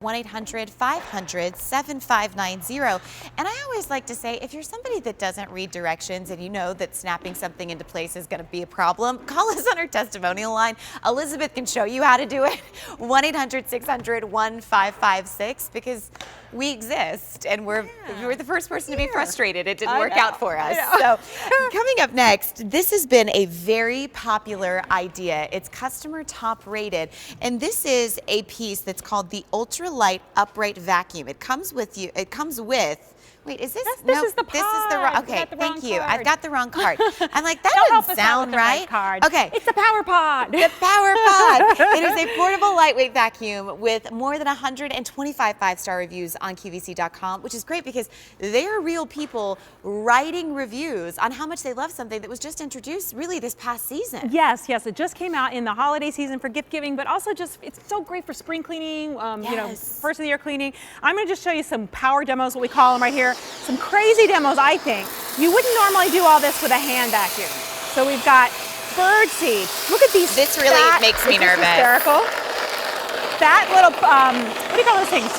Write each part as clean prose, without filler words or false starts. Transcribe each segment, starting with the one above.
1-800-500-7590. And I always like to say, if you're somebody that doesn't read directions and you know that snapping something into place is going to be a problem, call us on our testimonial line. Elizabeth can show you how to do it. 1-800-600-1556, because we exist and we're the first person to be frustrated. It didn't work out for us. So coming up next, this has been a very popular idea. It's customer top rated, and this is a piece that's called the Ultra Light Upright Vacuum. It comes with wait, is this? This is the pod. This is the wrong, okay, thank you. I've got the wrong card. I'm like, that doesn't sound right. Card. Okay. It's the Power Pod. The Power Pod. It is a portable lightweight vacuum with more than 125 five-star reviews on QVC.com, which is great because they are real people writing reviews on how much they love something that was just introduced really this past season. Yes, it just came out in the holiday season for gift giving, but also just, it's so great for spring cleaning, you know, first of the year cleaning. I'm going to just show you some power demos, what we call them right here. Some crazy demos, I think. You wouldn't normally do all this with a hand vacuum. So we've got bird seed. Look at these. This really makes me nervous. Hysterical. That little, what do you call those things?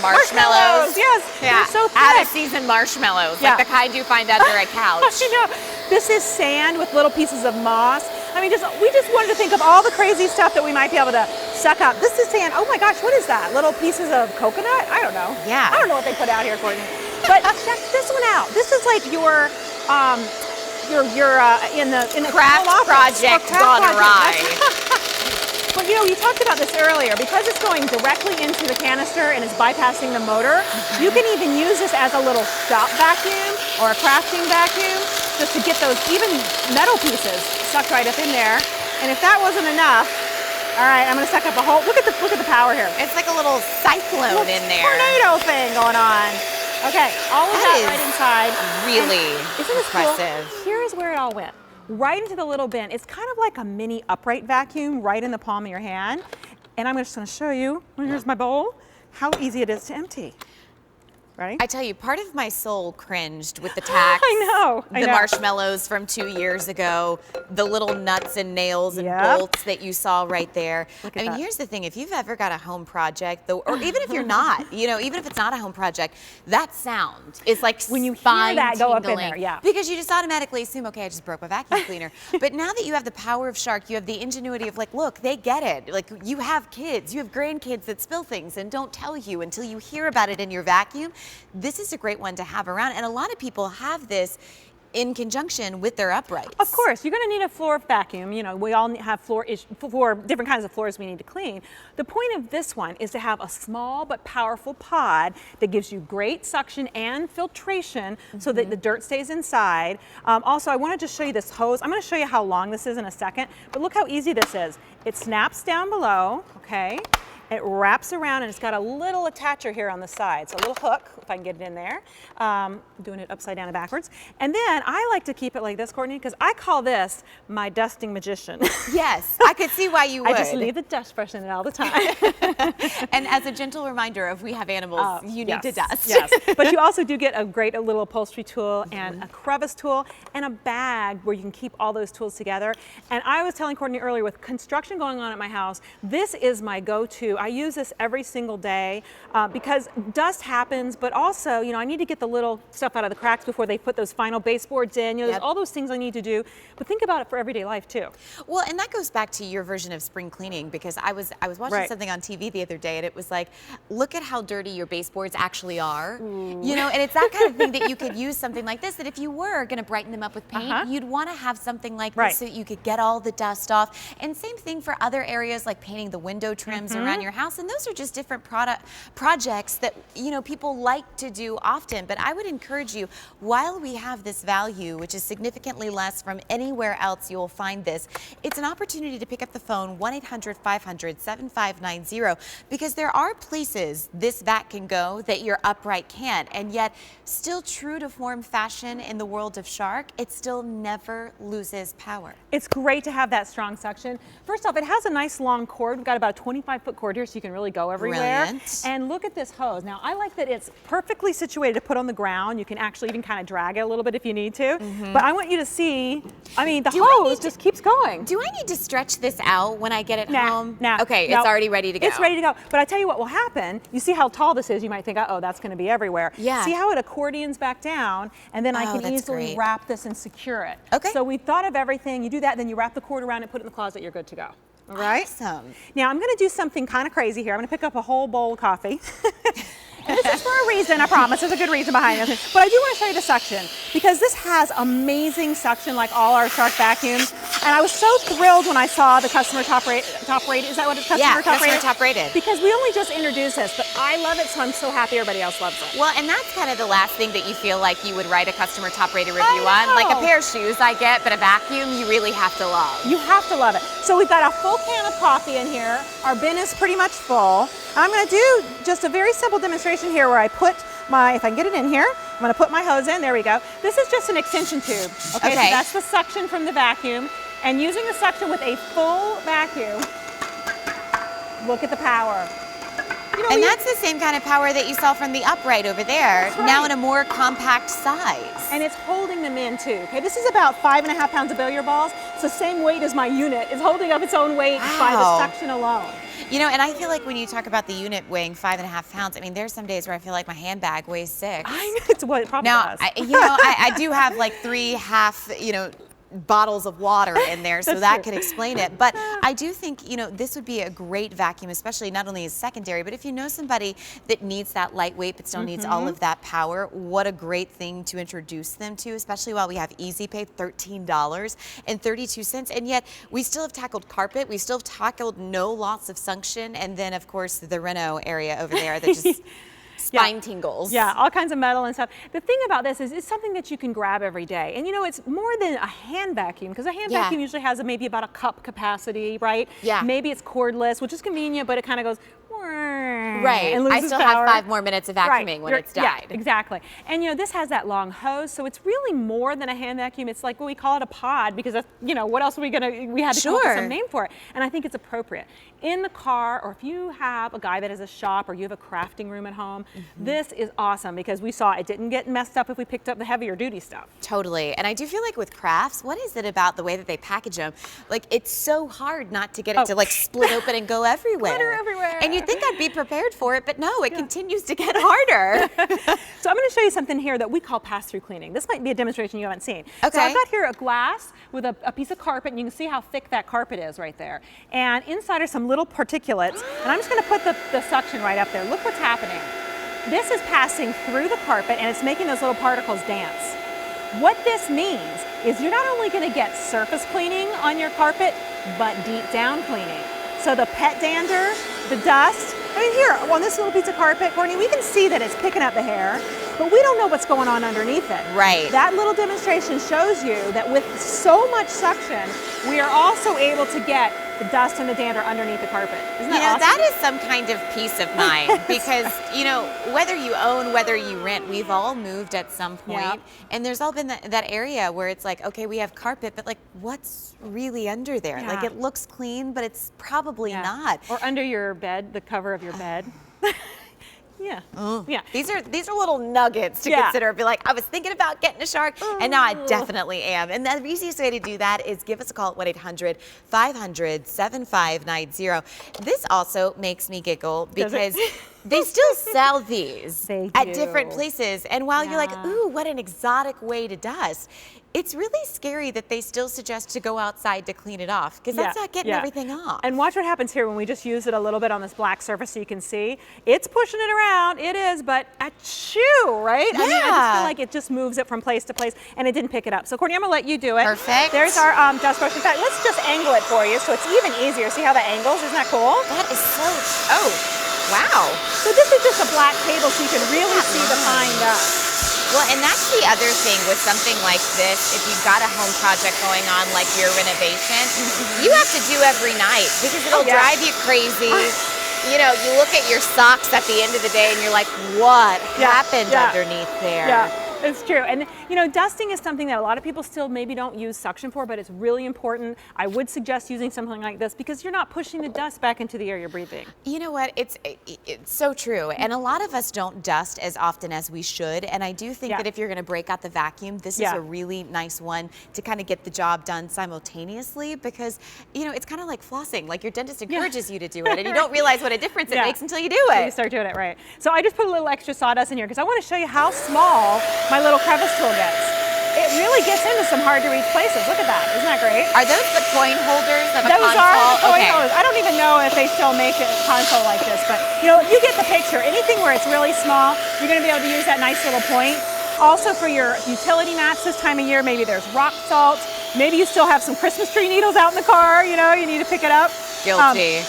Marshmallows. Yes. Yeah. They're so thick. Out of season marshmallows, like the kind you find under a couch. I know. This is sand with little pieces of moss. I mean, we just wanted to think of all the crazy stuff that we might be able to suck up. This is sand. Oh my gosh, what is that? Little pieces of coconut? I don't know. Yeah. I don't know what they put out here, Courtney. But check this one out. This is like your in the craft project gone awry. But you know, you talked about this earlier. Because it's going directly into the canister and it's bypassing the motor, you can even use this as a little shop vacuum or a crafting vacuum, just to get those even metal pieces sucked right up in there. And if that wasn't enough, all right, I'm going to suck up a whole. Look at the power here. It's like a little cyclone in there. Tornado thing going on. Okay, all of that right inside. Really impressive. Cool? Here's where it all went. Right into the little bin. It's kind of like a mini upright vacuum right in the palm of your hand. And I'm just going to show you, here's my bowl, how easy it is to empty. Ready? I tell you, part of my soul cringed with the tax. I know. The marshmallows from 2 years ago, the little nuts and nails and bolts that you saw right there. I mean, here's the thing. If you've ever got a home project, or even if you're not, you know, even if it's not a home project, that sound is like when you hear that go up in there, because you just automatically assume, okay, I just broke my vacuum cleaner. But now that you have the power of Shark, you have the ingenuity of like, look, they get it. Like, you have kids, you have grandkids that spill things and don't tell you until you hear about it in your vacuum. This is a great one to have around, and a lot of people have this in conjunction with their uprights. Of course, you're going to need a floor vacuum. You know, we all have four different kinds of floors we need to clean. The point of this one is to have a small but powerful pod that gives you great suction and filtration so that the dirt stays inside. Also, I wanted to show you this hose. I'm going to show you how long this is in a second, but look how easy this is. It snaps down below, okay? It wraps around and it's got a little attacher here on the side. So a little hook, if I can get it in there. Doing it upside down and backwards. And then I like to keep it like this, Courtney, because I call this my dusting magician. Yes, I could see why you would. I just leave the dust brush in it all the time. And as a gentle reminder of we have animals, you need to dust. Yes, but you also do get a great little upholstery tool and a crevice tool and a bag where you can keep all those tools together. And I was telling Courtney earlier, with construction going on at my house, this is my go-to. I use this every single day because dust happens, but also, you know, I need to get the little stuff out of the cracks before they put those final baseboards in. You know, there's all those things I need to do. But think about it for everyday life too. Well, and that goes back to your version of spring cleaning, because I was watching something on TV the other day, and it was like, look at how dirty your baseboards actually are. You know, and it's that kind of thing that you could use something like this, that if you were going to brighten them up with paint, you'd want to have something like this so that you could get all the dust off. And same thing for other areas like painting the window trims around your house. And those are just different projects that, you know, people like to do often. But I would encourage you, while we have this value, which is significantly less from anywhere else you'll find this, it's an opportunity to pick up the phone, 1-800-500-7590, because there are places this vac can go that your upright can't. And yet, still true to form fashion in the world of Shark, it still never loses power. It's great to have that strong suction. First off, it has a nice long cord. We've got about a 25-foot cord here. diameter, so you can really go everywhere. Brilliant. And look at this hose. Now, I like that it's perfectly situated to put on the ground. You can actually even kind of drag it a little bit if you need to. But I want you to see, I mean, the hose just keeps going. Do I need to stretch this out when I get it home? Nah. Okay, No. it's already ready to go. It's ready to go. But I tell you what will happen. You see how tall this is? You might think, uh-oh, that's going to be everywhere. Yeah. See how it accordions back down, and then I can that's easily great. wrap this and secure it. Okay. So we've thought of everything. You do that, then you wrap the cord around it, put it in the closet, you're good to go. All right? Awesome. Now I'm going to do something kind of crazy here. I'm going to pick up a whole bowl of coffee. And this is for a reason, I promise. There's a good reason behind it. But I do want to show you the suction, because this has amazing suction like all our Shark vacuums. And I was so thrilled when I saw the customer top rated. Is that what it's customer top rated? Customer top rated. Because we only just introduced this, but I love it, so I'm so happy everybody else loves it. Well, and that's kind of the last thing that you feel like you would write a customer top rated review on. Like a pair of shoes I get, but a vacuum you really have to love. You have to love it. So we've got a full can of coffee in here. Our bin is pretty much full. I'm going to do just a very simple demonstration here where I put my, if I can get it in here, I'm going to put my hose in. There we go. This is just an extension tube. Okay, so that's the suction from the vacuum. And using the suction with a full vacuum, look at the power. You know, And that's the same kind of power that you saw from the upright over there, right. now in a more compact size. And it's holding them in too. Okay, this is about 5.5 pounds of billiard balls. It's the same weight as my unit. It's holding up its own weight by the suction alone. You know, and I feel like when you talk about the unit weighing 5.5 pounds, I mean, there's some days where I feel like my handbag weighs 6. I know, it's what it probably Now, does. I do have like 3 half, bottles of water in there, so that could explain it. But I do think, this would be a great vacuum, especially not only as secondary, but if you know somebody that needs that lightweight but still needs all of that power, what a great thing to introduce them to, especially while we have Easy Pay, $13.32. And yet we still have tackled carpet, we still have tackled no loss of suction, and then of course the Renault area over there that just spine tingles. Yeah, all kinds of metal and stuff. The thing about this is it's something that you can grab every day. And it's more than a hand vacuum, because a hand vacuum usually has maybe about a cup capacity, right? Yeah. Maybe it's cordless, which is convenient, but it kind of goes, right. And I loses still power. have 5 more minutes of vacuuming when it's died. Yeah, exactly. And this has that long hose, so it's really more than a hand vacuum. It's like, well, we call it a pod because that's, what else are we had to come up with some name for it. And I think it's appropriate. In the car, or if you have a guy that has a shop or you have a crafting room at home, this is awesome because we saw it didn't get messed up if we picked up the heavier duty stuff. Totally. And I do feel like with crafts, what is it about the way that they package them? Like, it's so hard not to get it to like split open and go everywhere. Glitter everywhere. And you'd think I'd be prepared for it, but no, it continues to get harder. So I'm going to show you something here that we call pass-through cleaning. This might be a demonstration you haven't seen. Okay. So I've got here a glass with a piece of carpet, and you can see how thick that carpet is right there. And inside are some little particulates, and I'm just going to put the suction right up there. Look what's happening. This is passing through the carpet, and it's making those little particles dance. What this means is you're not only going to get surface cleaning on your carpet, but deep down cleaning. So the pet dander, the dust, I mean here, on this little piece of carpet, Courtney, we can see that it's picking up the hair, but we don't know what's going on underneath it. Right. That little demonstration shows you that with so much suction, we are also able to get the dust and the dander underneath the carpet. Isn't that awesome? That is some kind of peace of mind because, whether you own, whether you rent, we've all moved at some point, and there's all been that area where it's like, okay, we have carpet, but like, what's really under there? Like, it looks clean, but it's probably not. Or under your bed, the cover of your bed. Yeah. Yeah. These are little nuggets to consider. Be like, I was thinking about getting a Shark, and now I definitely am. And the easiest way to do that is give us a call at 1-800-500-7590. This also makes me giggle because they still sell these at different places. And while you're like, ooh, what an exotic way to dust, it's really scary that they still suggest to go outside to clean it off because that's not getting everything off. And watch what happens here when we just use it a little bit on this black surface so you can see. It's pushing it around, it is, but achoo, right? Yeah. I mean, I just feel like it just moves it from place to place and it didn't pick it up. So Courtney, I'm gonna let you do it. Perfect. There's our dust brush. In fact, let's just angle it for you so it's even easier. See how that angles? Isn't that cool? That is so, wow. So this is just a black table so you can really see the fine dust. Well, and that's the other thing with something like this. If you've got a home project going on, like your renovation, you have to do every night because it'll drive you crazy. You look at your socks at the end of the day and you're like, what happened underneath there? Yeah. It's true. And you know, dusting is something that a lot of people still maybe don't use suction for, but it's really important. I would suggest using something like this because you're not pushing the dust back into the air you're breathing. You know what? It's so true. And a lot of us don't dust as often as we should. And I do think that if you're going to break out the vacuum, this is a really nice one to kind of get the job done simultaneously, because, you know, it's kind of like flossing. Like your dentist encourages you to do it, and you don't realize what a difference it makes until you do it. So you start doing it right. So I just put a little extra sawdust in here because I want to show you how small my little crevice tool gets. It really gets into some hard to reach places. Look at that. Isn't that great? Are those the coin holders of a console? Those are the coin holders. I don't even know if they still make a console like this, but you know, you get the picture. Anything where it's really small, you're going to be able to use that nice little point. Also for your utility mats this time of year, maybe there's rock salt. Maybe you still have some Christmas tree needles out in the car, you know, you need to pick it up. Guilty.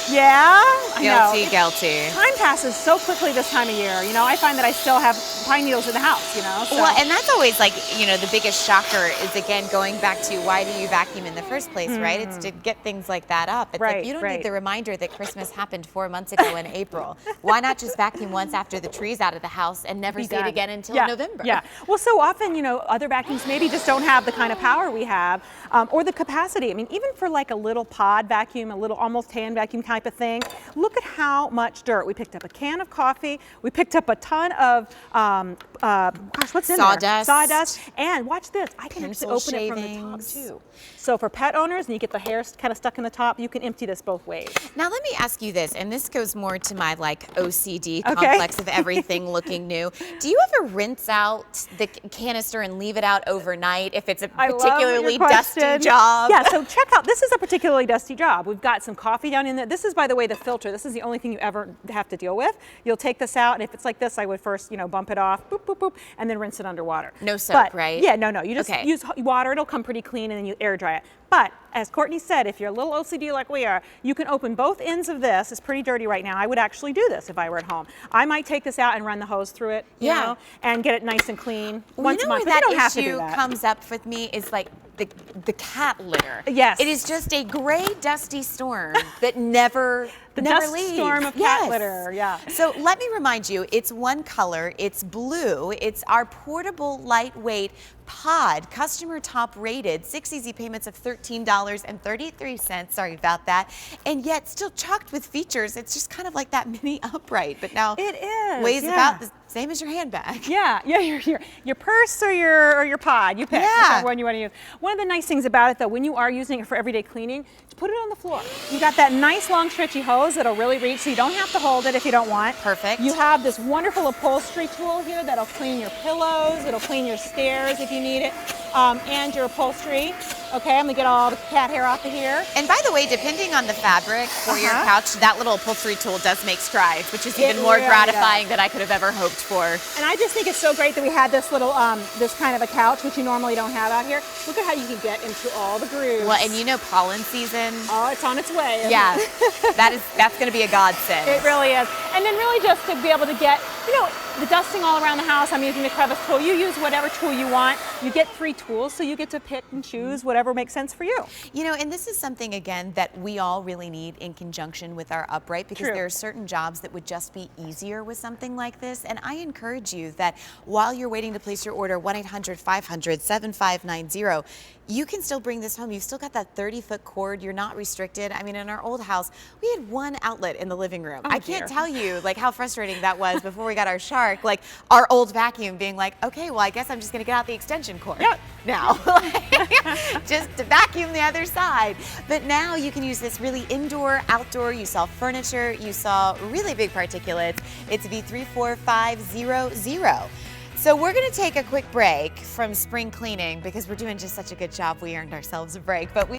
Guilty. Time passes so quickly this time of year. You know, I find that I still have pine needles in the house, you know. So. Well, and that's always like, you know, the biggest shocker is, again, going back to why do you vacuum in the first place, right? It's to get things like that up. It's like you don't need the reminder that Christmas happened 4 months ago in April. Why not just vacuum once after the tree's out of the house and never see it again until November? Yeah. Well, so often, you know, other vacuums maybe just don't have the kind of power we have or the capacity. I mean, even for like a little pod vacuum, a little almost hand vacuum type of thing, look at how much dirt. We picked up a can of coffee. We picked up a ton of, gosh, what's in there? Sawdust. And watch this. I can actually open it from the top too. So for pet owners, and you get the hair kind of stuck in the top, you can empty this both ways. Now let me ask you this, and this goes more to my like OCD complex of everything looking new. Do you ever rinse out the canister and leave it out overnight if it's a particularly dusty job? Yeah, so check out, this is a particularly dusty job. We've got some coffee down in there. This is, by the way, the filter. This is the only thing you ever have to deal with. You'll take this out, and if it's like this, I would first, you know, bump it off, boop, boop, boop, and then rinse it under water. No soap, right? Yeah, no. You just use water. It'll come pretty clean, and then you air dry it. But as Courtney said, if you're a little OCD like we are, you can open both ends of this. It's pretty dirty right now. I would actually do this if I were at home. I might take this out and run the hose through it, you know, and get it nice and clean once a month. Where that issue comes up with me is like the cat litter. Yes. It is just a gray, dusty storm that never leaves. The dust storm of cat litter, So let me remind you, it's one color, it's blue, it's our portable, lightweight pod, customer top rated, 6 easy payments of $13.33, sorry about that, and yet still chocked with features. It's just kind of like that mini upright, but now it is, weighs about the same as your handbag. Yeah, your purse or your pod, you pick whichever one you want to use. One of the nice things about it though, when you are using it for everyday cleaning, just put it on the floor. You got that nice long stretchy hose that'll really reach, so you don't have to hold it if you don't want. Perfect. You have this wonderful upholstery tool here that'll clean your pillows, it'll clean your stairs if you need it, and your upholstery. Okay, I'm gonna get all the cat hair off of here. And by the way, depending on the fabric for your couch, that little upholstery tool does make strides, which is even more gratifying than I could have ever hoped for. And I just think it's so great that we had this little, this kind of a couch, which you normally don't have out here. Look at how you can get into all the grooves. Well, and you know pollen season. Oh, it's on its way. Yeah, that's gonna be a godsend. It really is. And then really just to be able to get, you know, the dusting all around the house. I'm using the crevice tool. You use whatever tool you want. You get 3 tools, so you get to pick and choose whatever makes sense for you. You know, and this is something, again, that we all really need in conjunction with our upright, because there are certain jobs that would just be easier with something like this. And I encourage you that while you're waiting to place your order, 1-800-500-7590, you can still bring this home. You've still got that 30-foot cord. You're not restricted. I mean, in our old house, we had 1 outlet in the living room. I can't tell you like how frustrating that was before we got our Shark. Like our old vacuum being like, okay, well, I guess I'm just gonna get out the extension cord now, just to vacuum the other side. But now you can use this really indoor, outdoor. You saw furniture. You saw really big particulates. It's V34500. So we're going to take a quick break from spring cleaning because we're doing just such a good job. We earned ourselves a break, but we